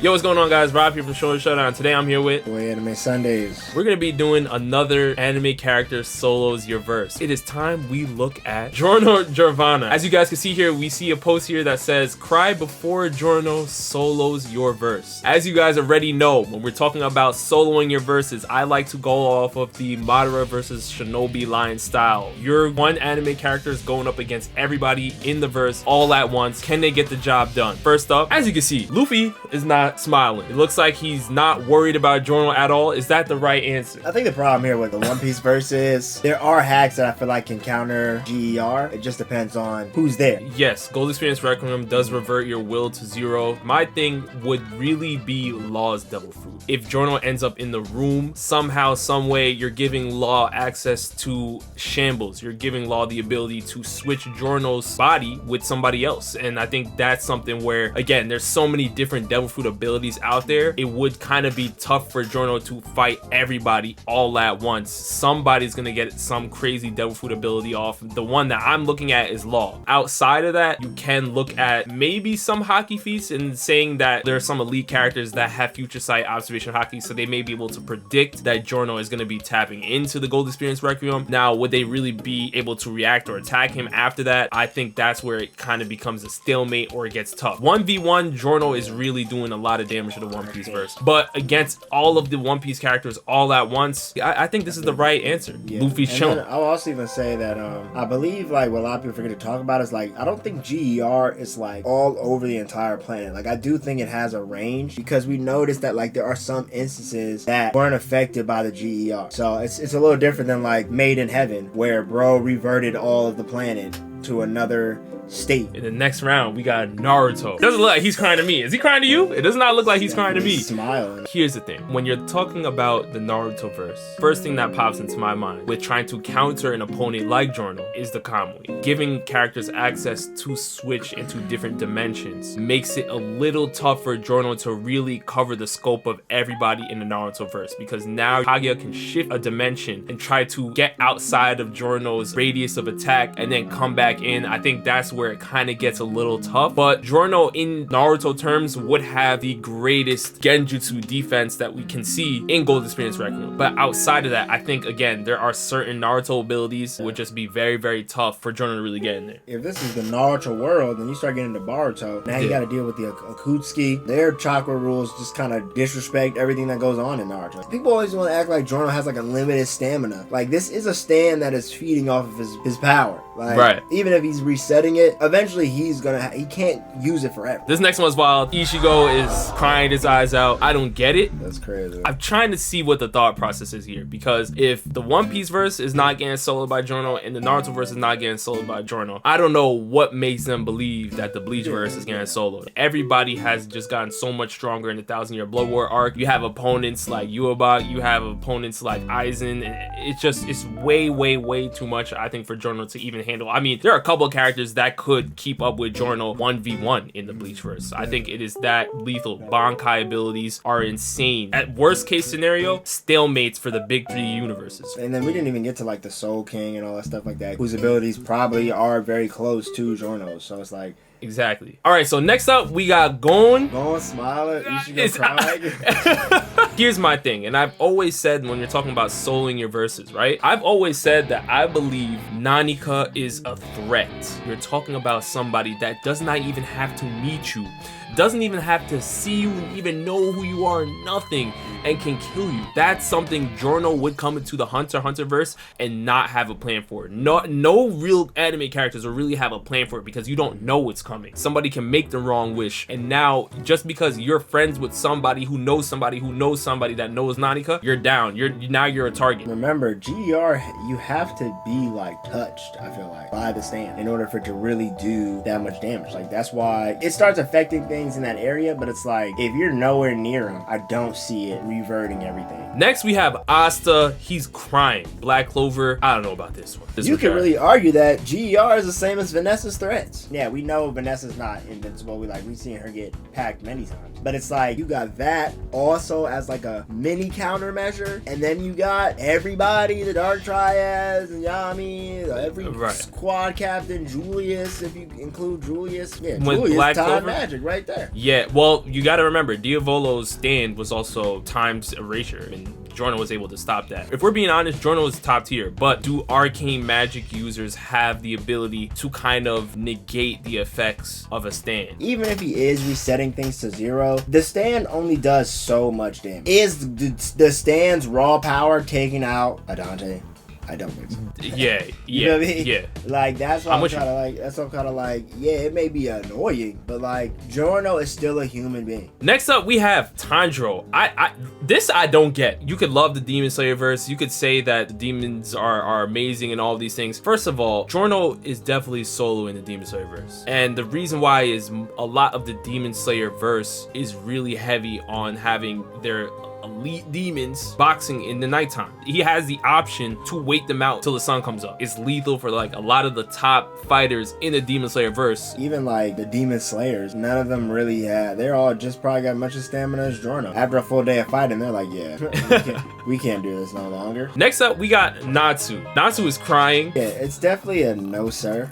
Yo, what's going on, guys? Rob here from Showdown. Today I'm here with Anime Sundays. We're gonna be doing another anime character solos your verse. It is time we look at Giorno Giovanna. As you guys can see here, we see a post here that says cry before Giorno solos your verse. As you guys already know, when we're talking about soloing your verses, I like to go off of the Madara versus Shinobi line style. Your one anime character is going up against everybody in the verse all at once. Can they get the job done? First up, as you can see, Luffy is not smiling. It looks like he's not worried about Giorno at all. Is that the right answer? I think the problem here with the One Piece verse is there are hacks that I feel like can counter GER. It just depends on who's there. Yes, Gold Experience Requiem does revert your will to 0. My thing would really be Law's Devil Fruit. If Giorno ends up in the room, somehow, some way, you're giving Law access to Shambles. You're giving Law the ability to switch Giorno's body with somebody else. And I think that's something where, again, there's so many different Devil Fruit abilities out there. It would kind of be tough for Giorno to fight everybody all at once. Somebody's gonna get some crazy Devil Fruit ability off. The one that I'm looking at is Law. Outside of that, you can look at maybe some hockey feats and saying that there are some elite characters that have future sight observation hockey, so they may be able to predict that Giorno is going to be tapping into the Gold Experience Requiem. Now, would they really be able to react or attack him after that? I think that's where it kind of becomes a stalemate or it gets tough. 1v1, Giorno is really doing a lot of damage to the One Piece verse, but against all of the One Piece characters all at once, I think this is the right answer. Yeah. Luffy's chilling. I'll also even say that I believe like what a lot of people forget to talk about is like I don't think GER is like all over the entire planet. Like I do think it has a range because we noticed that like there are some instances that weren't affected by the GER. So it's a little different than like Made in Heaven where bro reverted all of the planet to another state. In the next round, we got Naruto. Doesn't look like he's crying to me. Is he crying to you? It does not look like he's crying to me. Smiling. Here's the thing. When you're talking about the Naruto verse, first thing that pops into my mind with trying to counter an opponent like Giorno is the Kamui. Giving characters access to switch into different dimensions makes it a little tough for Giorno to really cover the scope of everybody in the Naruto verse, because now Kaguya can shift a dimension and try to get outside of Giorno's radius of attack and then come back in. I think that's where it kind of gets a little tough, but Giorno in Naruto terms would have the greatest genjutsu defense that we can see in Gold Experience Requiem. But outside of that, I think again there are certain Naruto abilities that would just be very, very tough for Giorno to really get in there. If this is the Naruto world and you start getting into Boruto, now you got to deal with the Akutsuki. Their chakra rules just kind of disrespect everything that goes on in Naruto. People always want to act like Giorno has like a limited stamina. Like this is a stand that is feeding off of his power. Like, right. Even if he's resetting it, eventually he can't use it forever. This next one's wild. Ichigo is crying his eyes out. I don't get it. That's crazy. I'm trying to see what the thought process is here, because if the One Piece verse is not getting soloed by Giorno and the Naruto verse is not getting soloed by Giorno, I don't know what makes them believe that the Bleach verse is getting soloed. Everybody has just gotten so much stronger in the 1,000-year Blood War arc. You have opponents like Yuobak, you have opponents like Aizen, and it's way, way, way too much, I think, for Giorno to even handle. I mean, there are a couple of characters that could keep up with Giorno 1v1 in the Bleach verse. I think it is that lethal. Bankai abilities are insane. At worst case scenario, stalemates for the big 3 universes. And then we didn't even get to like the Soul King and all that stuff like that, whose abilities probably are very close to Giorno's. So it's like exactly. All right, so next up we got Gon. Gon smiling. Ichigo crying. Here's my thing, and I've always said when you're talking about soloing your verses, right? I've always said that I believe Nanika is a threat. You're talking about somebody that does not even have to meet you, doesn't even have to see you, even know who you are, nothing, and can kill you. That's something Giorno would come into the Hunter x Hunter verse and not have a plan for it. No real anime characters will really have a plan for it because you don't know what's coming. Somebody can make the wrong wish, and now just because you're friends with somebody who knows somebody who knows somebody that knows Nanika, you're down. Now you're a target. Remember, GER, you have to be like touched, I feel like, by the stand in order for it to really do that much damage. Like that's why it starts affecting things in that area, but it's like if you're nowhere near him, I don't see it reverting everything. Next we have Asta. He's crying. Black Clover, I don't know about this one. You can really argue that GER is the same as Vanessa's threats. Yeah, we know Vanessa's not invincible. We've seen her get packed many times, but it's like you got that also as like a mini countermeasure, and then you got everybody, the Dark Triads and Yami, every squad captain, Julius, if you include Julius. Yeah, when Julius Black tied Clover, magic right there. Yeah, well, you got to remember, Diavolo's stand was also time's erasure, and Giorno was able to stop that. If we're being honest, Giorno is top tier, but do arcane magic users have the ability to kind of negate the effects of a stand? Even if he is resetting things to 0, the stand only does so much damage. Is the stand's raw power taking out a Dante? I don't think so. Yeah, You know what I mean? yeah. Like, that's why I'm I'm kind of like, that's why I'm kind of like, yeah, it may be annoying, but like, Giorno is still a human being. Next up, we have Tanjiro. This I don't get. You could love the Demon Slayer verse. You could say that the demons are amazing and all these things. First of all, Giorno is definitely solo in the Demon Slayer verse. And the reason why is a lot of the Demon Slayer verse is really heavy on having their elite demons boxing in the nighttime. He has the option to wait them out till the sun comes up. It's lethal for like a lot of the top fighters in the Demon Slayer verse. Even like the Demon Slayers, none of them really they're all just probably got much as stamina as Giorno. After a full day of fighting, they're like, yeah, we can't do this no longer. Next up, we got Natsu. Natsu is crying. Yeah, it's definitely a no, sir.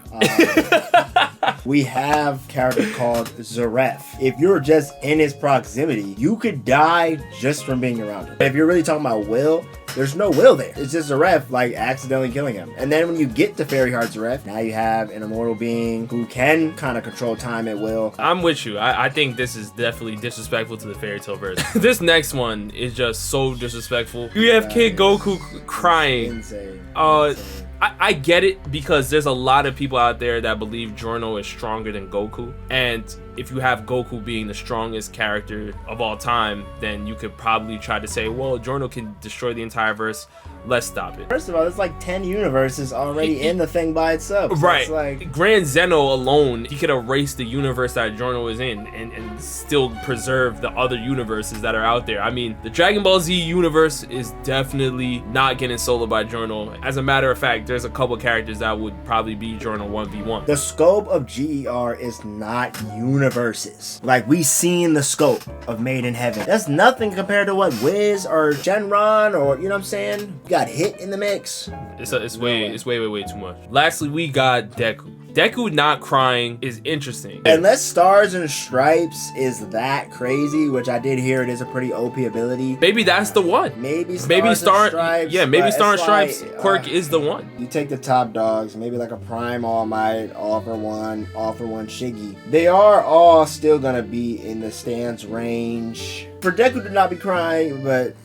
We have a character called Zaref. If you're just in his proximity, you could die just from being around him. If you're really talking about will, there's no will there. It's just Zaref like accidentally killing him. And then when you get to Fairy Heart Zaref, now you have an immortal being who can kind of control time at will. I'm with you. I think this is definitely disrespectful to the Fairy Tail verse. This next one is just so disrespectful. You have Kid Goku crying. Insane. Insane. I get it because there's a lot of people out there that believe Giorno is stronger than Goku, and if you have Goku being the strongest character of all time, then you could probably try to say, well, Giorno can destroy the entire verse. Let's stop it. First of all, there's like 10 universes already in the thing by itself. So right. It's like Grand Zeno alone, he could erase the universe that Giorno is in and still preserve the other universes that are out there. I mean, the Dragon Ball Z universe is definitely not getting soloed by Giorno. As a matter of fact, there's a couple characters that would probably be Giorno 1v1. The scope of GER is not universes. Like, we seen the scope of Made in Heaven. That's nothing compared to what Wiz or Shenron or, you know what I'm saying? You got Hit in the mix. It's way too much. Lastly, we got Deku. Deku not crying is interesting. Unless Stars and Stripes is that crazy, which I did hear it is a pretty OP ability. Maybe that's the one. Maybe Star and Stripes. Yeah, maybe Star and Stripes like, quirk is the one. You take the top dogs, maybe like a Prime All Might, All for One Shiggy. They are all still gonna be in the stance range. For Deku to not be crying, but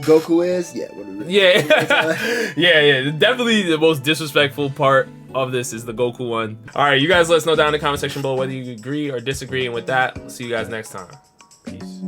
Goku is, yeah. Yeah. Definitely the most disrespectful part of this is the Goku one. All right, you guys let us know down in the comment section below whether you agree or disagree. And with that, see you guys next time. Peace.